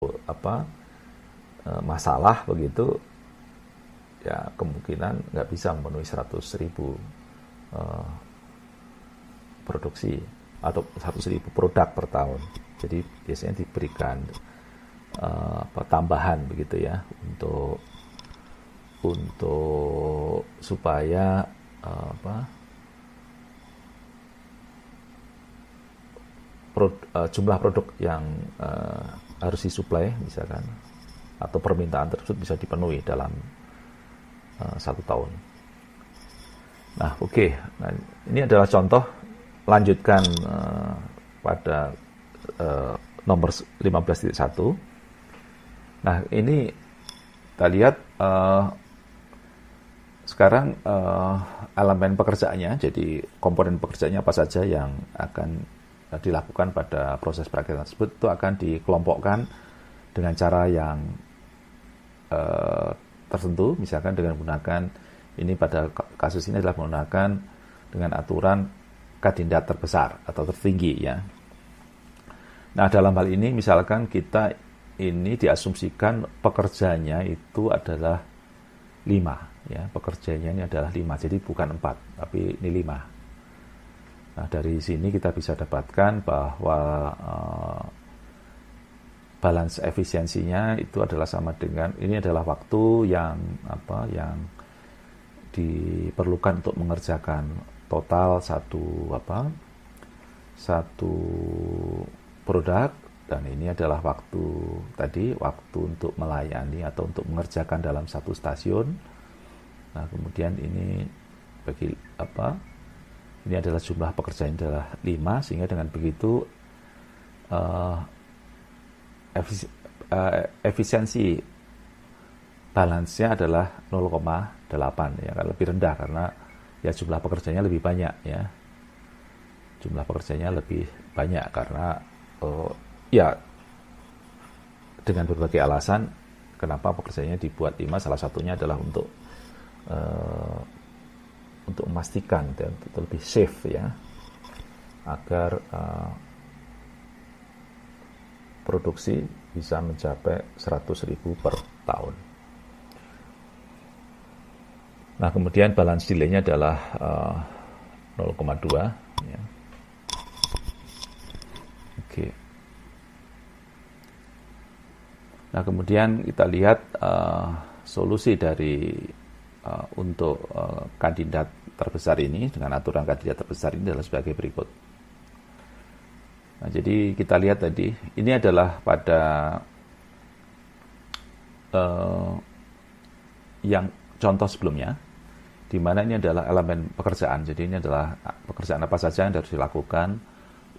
apa masalah begitu, ya kemungkinan nggak bisa memenuhi 100.000 produksi atau 100.000 produk per tahun. Jadi biasanya diberikan tambahan begitu ya, untuk supaya jumlah produk yang harus disuplai misalkan atau permintaan tersebut bisa dipenuhi dalam 1 tahun. Nah, oke. Nah, ini adalah contoh lanjutkan pada nomor 15.1. Nah, ini kita lihat sekarang elemen pekerjaannya, jadi komponen pekerjaannya apa saja yang akan dilakukan pada proses perakitan tersebut itu akan dikelompokkan dengan cara yang tertentu, misalkan dengan menggunakan, ini pada kasus ini adalah menggunakan dengan aturan kadindat terbesar atau tertinggi ya. Nah, dalam hal ini misalkan kita ini diasumsikan pekerjanya itu adalah 5 ya, pekerjanya ini adalah 5, jadi bukan 4 tapi ini 5. Nah, dari sini kita bisa dapatkan bahwa balance efisiensinya itu adalah sama dengan, ini adalah waktu yang diperlukan untuk mengerjakan total satu produk, dan ini adalah waktu untuk melayani atau untuk mengerjakan dalam satu stasiun. Nah, kemudian ini ini adalah jumlah pekerjaan adalah 5, sehingga dengan begitu efisiensi balance-nya adalah 0,8 ya, lebih rendah karena ya jumlah pekerjanya lebih banyak ya. Jumlah pekerjanya lebih banyak karena ya dengan berbagai alasan kenapa pekerjaannya dibuat 5, salah satunya adalah untuk memastikan dan untuk lebih safe ya, agar produksi bisa mencapai 100.000 per tahun. Nah, kemudian balance delay-nya adalah 0,2 ya. Oke. Nah, kemudian kita lihat solusi dari untuk kandidat terbesar ini dengan aturan kandidat terbesar ini adalah sebagai berikut. Nah, jadi kita lihat tadi, ini adalah pada yang contoh sebelumnya, di mana ini adalah elemen pekerjaan. Jadi ini adalah pekerjaan apa saja yang harus dilakukan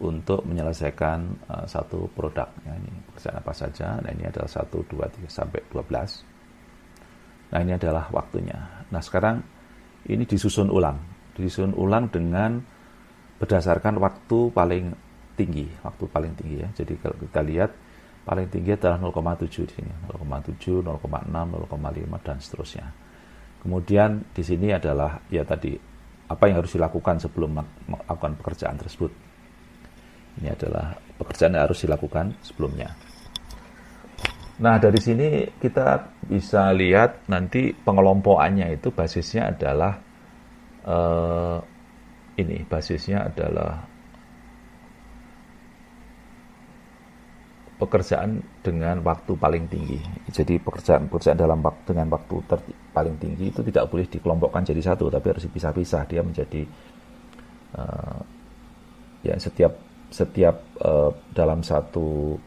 untuk menyelesaikan satu produk. Ya, ini pekerjaan apa saja. Nah, ini adalah 1, 2, 3, sampai 12. Nah, ini adalah waktunya. Nah, sekarang ini disusun ulang dengan berdasarkan waktu paling tinggi ya. Jadi kalau kita lihat paling tinggi adalah 0,7 di sini, 0,7, 0,6, 0,5 dan seterusnya. Kemudian di sini adalah ya tadi apa yang harus dilakukan sebelum melakukan pekerjaan tersebut. Ini adalah pekerjaan yang harus dilakukan sebelumnya. Nah, dari sini kita bisa lihat nanti pengelompokannya itu basisnya adalah basisnya adalah pekerjaan dengan waktu paling tinggi. Jadi pekerjaan dengan waktu paling tinggi itu tidak boleh dikelompokkan jadi satu, tapi harus dipisah-pisah. Dia menjadi ya setiap dalam satu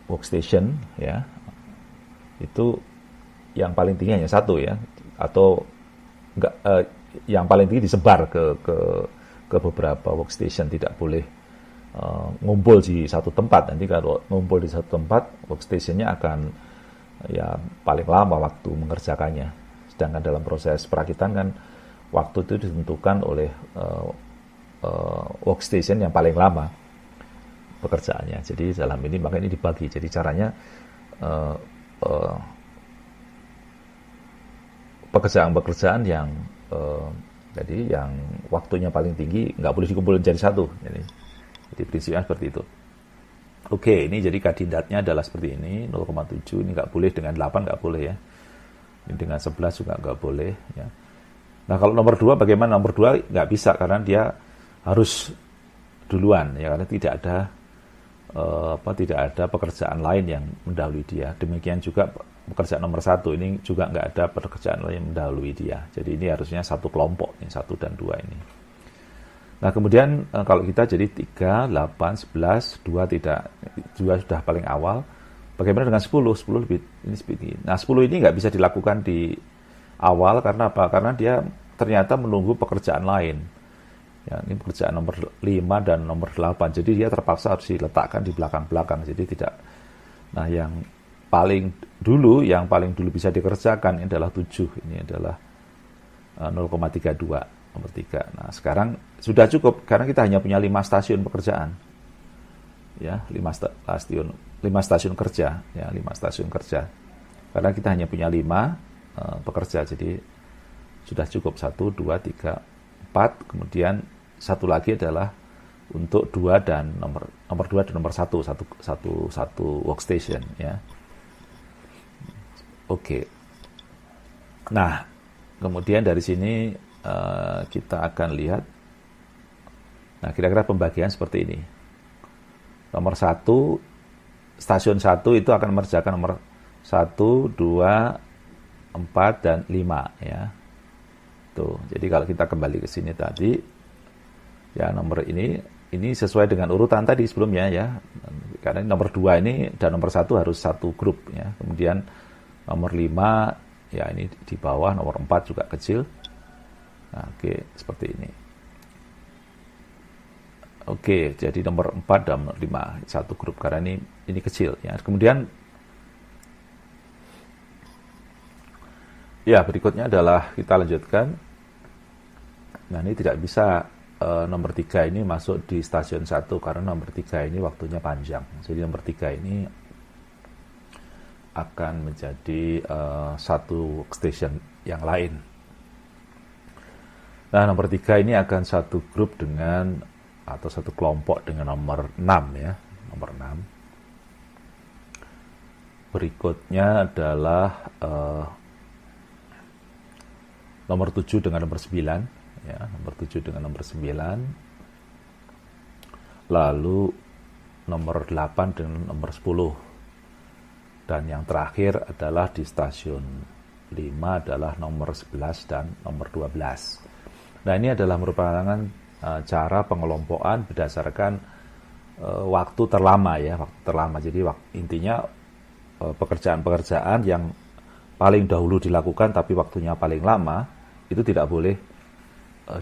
workstation ya, itu yang paling tinggi hanya satu ya, atau enggak, yang paling tinggi disebar ke beberapa workstation, tidak boleh ngumpul di satu tempat. Nanti kalau ngumpul di satu tempat, workstationnya akan ya paling lama waktu mengerjakannya. Sedangkan dalam proses perakitan kan waktu itu ditentukan oleh workstation yang paling lama pekerjaannya. Jadi dalam ini makanya ini dibagi. Jadi caranya pekerjaan-pekerjaan yang jadi yang waktunya paling tinggi nggak boleh dikumpulkan jadi satu. Jadi prinsipnya seperti itu. Oke, ini jadi kandidatnya adalah seperti ini, 0,7, ini nggak boleh, dengan 8 nggak boleh ya. Ini dengan 11 juga nggak boleh ya. Nah kalau nomor 2 bagaimana? Nomor 2 nggak bisa karena dia harus duluan ya, karena tidak ada pekerjaan lain yang mendahului dia. Demikian juga pekerjaan nomor 1 ini juga nggak ada pekerjaan lain yang mendahului dia. Jadi ini harusnya satu kelompok, ini 1 dan 2 ini. Nah kemudian kalau kita jadi 3, 8, 11, 2 tidak, 2 sudah paling awal. Bagaimana dengan 10? 10 lebih, ini sedikit. Nah 10 ini nggak bisa dilakukan di awal karena apa? Karena dia ternyata menunggu pekerjaan lain. Ya, ini pekerjaan nomor 5 dan nomor 8. Jadi dia terpaksa harus diletakkan di belakang-belakang. Jadi tidak. Nah yang paling dulu bisa dikerjakan ini adalah 7. Ini adalah 0,32. Nomor 3. Nah, sekarang sudah cukup karena kita hanya punya 5 stasiun pekerjaan. Ya, 5 stasiun kerja, ya, 5 stasiun kerja. Karena kita hanya punya 5 pekerja, jadi sudah cukup 1, 2, 3, 4. Kemudian satu lagi adalah untuk 2 dan nomor 2 dan nomor 1, satu workstation, ya. Oke. Nah, kemudian dari sini kita akan lihat, nah kira-kira pembagian seperti ini. Nomor 1, stasiun 1 itu akan mengerjakan nomor 1, 2, 4, dan 5 ya. Tuh, jadi kalau kita kembali ke sini tadi, ya nomor ini sesuai dengan urutan tadi sebelumnya ya. Karena nomor 2 ini dan nomor 1 harus satu grup ya. Kemudian nomor 5 ya ini di bawah, nomor 4 juga kecil. Nah, oke, seperti ini. Oke, jadi nomor 4 dan nomor 5 satu grup karena ini kecil ya. Kemudian ya berikutnya adalah kita lanjutkan. Nah, ini tidak bisa nomor 3 ini masuk di stasiun 1 karena nomor 3 ini waktunya panjang. Jadi nomor 3 ini akan menjadi satu station yang lain. Nah, nomor 3 ini akan satu grup dengan atau satu kelompok dengan nomor 6 ya, nomor 6. Berikutnya adalah nomor 7 dengan nomor 9 ya, nomor 7 dengan nomor 9. Lalu nomor 8 dengan nomor 10. Dan yang terakhir adalah di stasiun 5 adalah nomor 11 dan nomor 12. Nah, ini adalah merupakan cara pengelompokan berdasarkan waktu terlama ya, waktu terlama. Jadi intinya pekerjaan-pekerjaan yang paling dahulu dilakukan tapi waktunya paling lama itu tidak boleh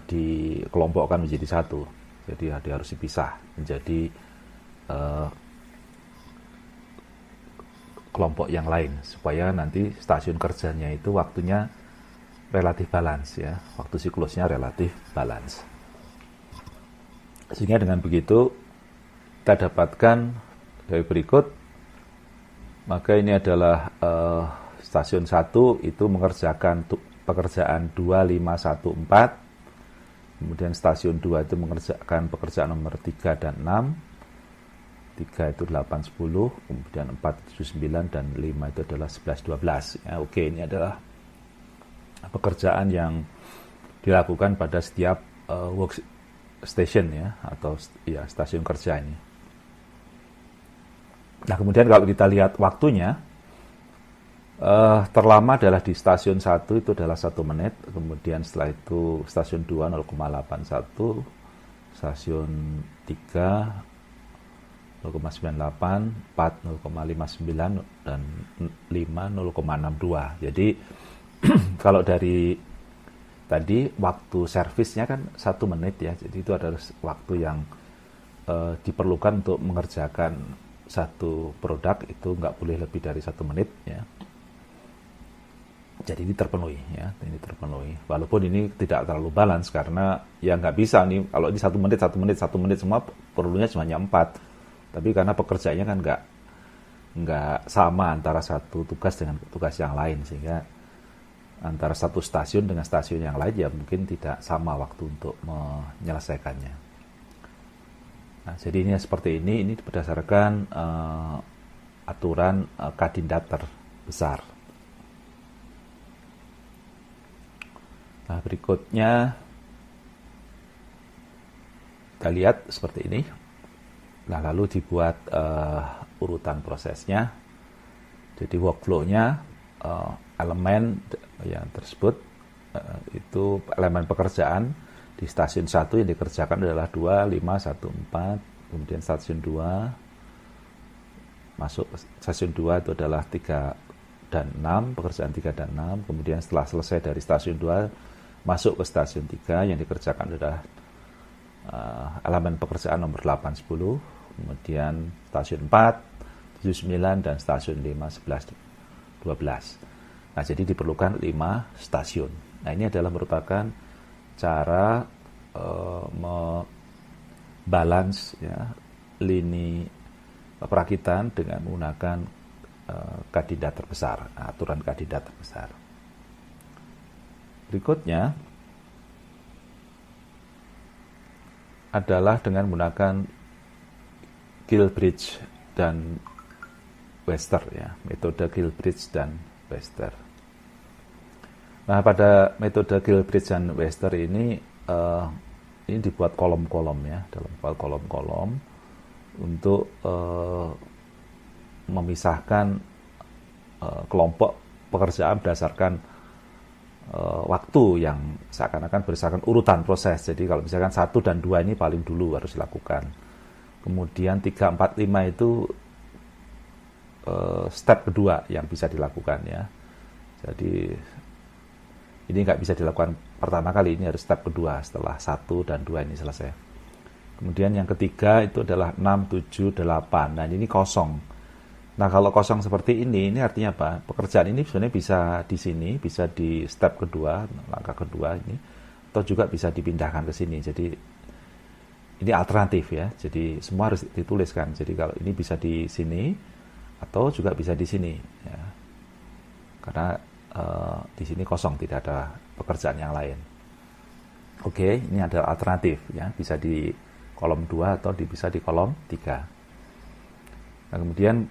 dikelompokkan menjadi satu. Jadi harus dipisah menjadi kelompok yang lain supaya nanti stasiun kerjanya itu waktunya relatif balance ya, waktu siklusnya relatif balance. Sehingga dengan begitu kita dapatkan dari berikut, maka ini adalah stasiun 1 itu mengerjakan pekerjaan 2514, kemudian stasiun 2 itu mengerjakan pekerjaan nomor 3 dan 6, 3 itu 8, 10, kemudian 4 itu 9, dan 5 itu adalah 11, 12 ya. Oke, ini adalah pekerjaan yang dilakukan pada setiap workstation ya, atau ya stasiun kerja ini. Nah, kemudian kalau kita lihat waktunya, terlama adalah di stasiun 1 itu adalah 1 menit, kemudian setelah itu stasiun 2 0,81, stasiun 3 0,98, 4 0,59, dan 5 0,62. Jadi kalau dari tadi waktu servisnya kan 1 menit ya, jadi itu adalah waktu yang diperlukan untuk mengerjakan satu produk, itu nggak boleh lebih dari 1 menit ya. Jadi ini terpenuhi ya, ini terpenuhi. Walaupun ini tidak terlalu balance karena ya nggak bisa nih kalau ini 1 menit, 1 menit, 1 menit semua perlunya cuma 4. Tapi karena pekerjaannya kan nggak sama antara satu tugas dengan tugas yang lain, sehingga antara satu stasiun dengan stasiun yang lain ya mungkin tidak sama waktu untuk menyelesaikannya. Nah, jadi ini seperti ini berdasarkan aturan koordinator besar. Nah, berikutnya kita lihat seperti ini. Nah, lalu dibuat urutan prosesnya. Jadi workflow-nya, elemen yang tersebut itu elemen pekerjaan di stasiun 1 yang dikerjakan adalah 2, 5, 1, 4. Kemudian stasiun 2 masuk stasiun 2 itu adalah 3 dan 6, pekerjaan 3 dan 6. Kemudian setelah selesai dari stasiun 2 masuk ke stasiun 3 yang dikerjakan adalah elemen pekerjaan nomor 8, 10. Kemudian stasiun 4, 7, 9, dan stasiun 5, 11, 12. Nah, jadi diperlukan 5 stasiun. Nah, ini adalah merupakan cara balance ya, lini perakitan dengan menggunakan koordinat terbesar, aturan koordinat terbesar. Berikutnya adalah dengan menggunakan Gilbridge dan Webster ya, metode Gilbridge dan Webster. Nah, pada metode Gilbridge dan Webster ini dibuat kolom-kolom ya, dalam kolom-kolom untuk memisahkan kelompok pekerjaan berdasarkan waktu yang seakan-akan berdasarkan urutan proses. Jadi kalau misalkan 1 dan 2 ini paling dulu harus dilakukan. Kemudian 3, 4, 5 itu step kedua yang bisa dilakukan ya. Jadi ini nggak bisa dilakukan pertama kali, ini harus step kedua setelah 1 dan 2 ini selesai. Kemudian yang ketiga itu adalah 6, 7, 8. Nah, ini kosong. Nah, kalau kosong seperti ini artinya apa? Pekerjaan ini sebenarnya bisa di sini, bisa di step kedua, langkah kedua ini, atau juga bisa dipindahkan ke sini. Jadi ini alternatif ya. Jadi semua harus dituliskan. Jadi kalau ini bisa di sini atau juga bisa di sini ya. Karena di sini kosong, tidak ada pekerjaan yang lain. Oke, ini adalah alternatif ya, bisa di kolom 2 atau bisa di kolom 3. Nah, kemudian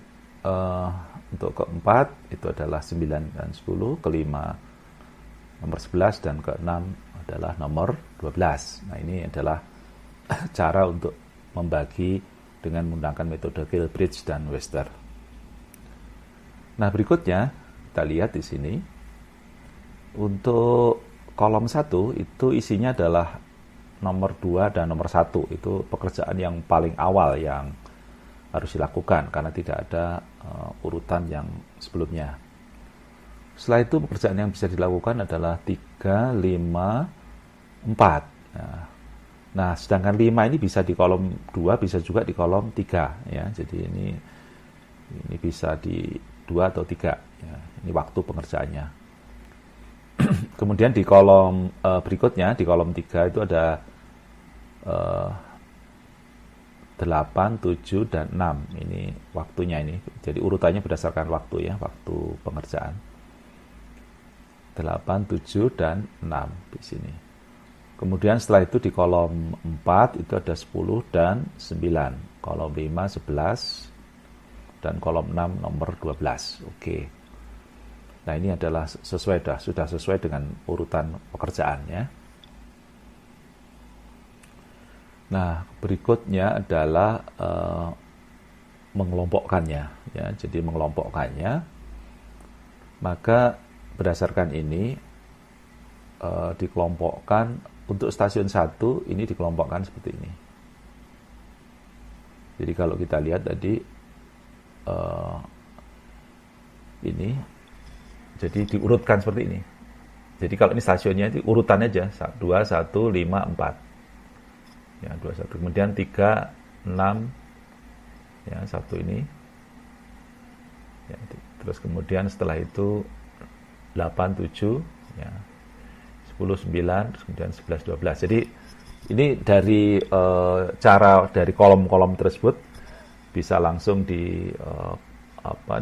untuk keempat itu adalah 9 dan 10, kelima nomor 11, dan keenam adalah nomor 12. Nah, ini adalah cara untuk membagi dengan menggunakan metode Gilbridge dan Webster. Nah, berikutnya kita lihat di sini. Untuk kolom 1 itu isinya adalah nomor 2 dan nomor 1. Itu pekerjaan yang paling awal yang harus dilakukan karena tidak ada urutan yang sebelumnya. Setelah itu pekerjaan yang bisa dilakukan adalah 3, 5, 4. Nah, sedangkan 5 ini bisa di kolom 2, bisa juga di kolom 3 ya. Jadi ini bisa di 2 atau 3 ya. Ini waktu pengerjaannya. Kemudian di kolom berikutnya, di kolom 3 itu ada 8, 7, dan 6. Ini waktunya ini. Jadi urutannya berdasarkan waktu ya, waktu pengerjaan. 8, 7, dan 6 di sini. Kemudian setelah itu di kolom 4 itu ada 10 dan 9. Kolom 5, 11, dan kolom 6 nomor 12. Oke. Nah, ini adalah sudah sesuai dengan urutan pekerjaannya. Nah, berikutnya adalah mengelompokkannya. Ya, jadi mengelompokkannya, maka berdasarkan ini dikelompokkan untuk stasiun 1 ini dikelompokkan seperti ini. Jadi kalau kita lihat tadi ini. Jadi diurutkan seperti ini. Jadi kalau ini stasiunnya itu urutan aja 2, 1, 5, 4. Ya, 2, 1. Kemudian 3, 6. Ya, 1 ini. Ya, terus kemudian setelah itu 8, 7, ya. 10, 9, kemudian 11, 12. Jadi ini dari cara dari kolom-kolom tersebut bisa langsung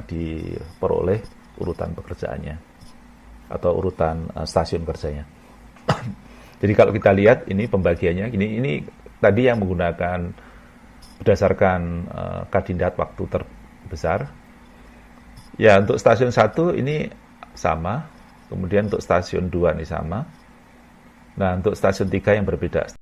diperoleh urutan pekerjaannya atau urutan stasiun kerjanya. Jadi kalau kita lihat ini pembagiannya ini tadi yang menggunakan berdasarkan kandidat waktu terbesar. Ya, untuk stasiun 1 ini sama, kemudian untuk stasiun 2 ini sama. Nah, untuk stasiun 3 yang berbeda.